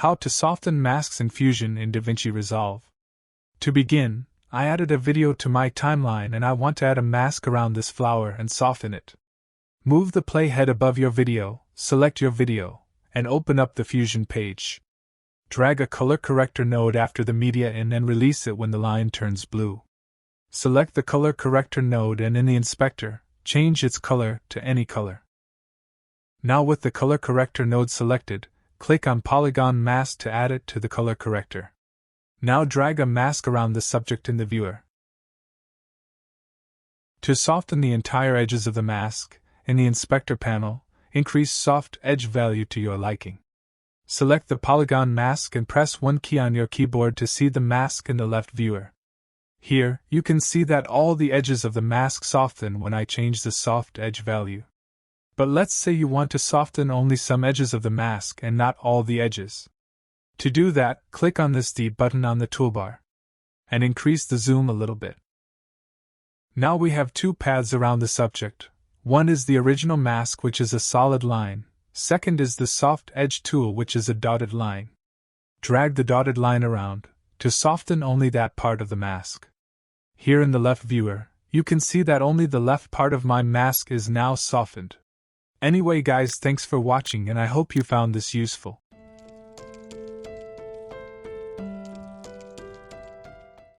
How to soften masks in Fusion in DaVinci Resolve. To begin, I added a video to my timeline and I want to add a mask around this flower and soften it. Move the playhead above your video, select your video, and open up the Fusion page. Drag a color corrector node after the media in and release it when the line turns blue. Select the color corrector node and in the inspector, change its color to any color. Now with the color corrector node selected, click on Polygon Mask to add it to the color corrector. Now drag a mask around the subject in the viewer. To soften the entire edges of the mask, in the inspector panel, increase soft edge value to your liking. Select the polygon mask and press one key on your keyboard to see the mask in the left viewer. Here, you can see that all the edges of the mask soften when I change the soft edge value. But let's say you want to soften only some edges of the mask and not all the edges. To do that, click on this D button on the toolbar and increase the zoom a little bit. Now we have two paths around the subject. One is the original mask, which is a solid line. Second is the soft edge tool, which is a dotted line. Drag the dotted line around to soften only that part of the mask. Here in the left viewer, you can see that only the left part of my mask is now softened. Anyway guys, thanks for watching and I hope you found this useful.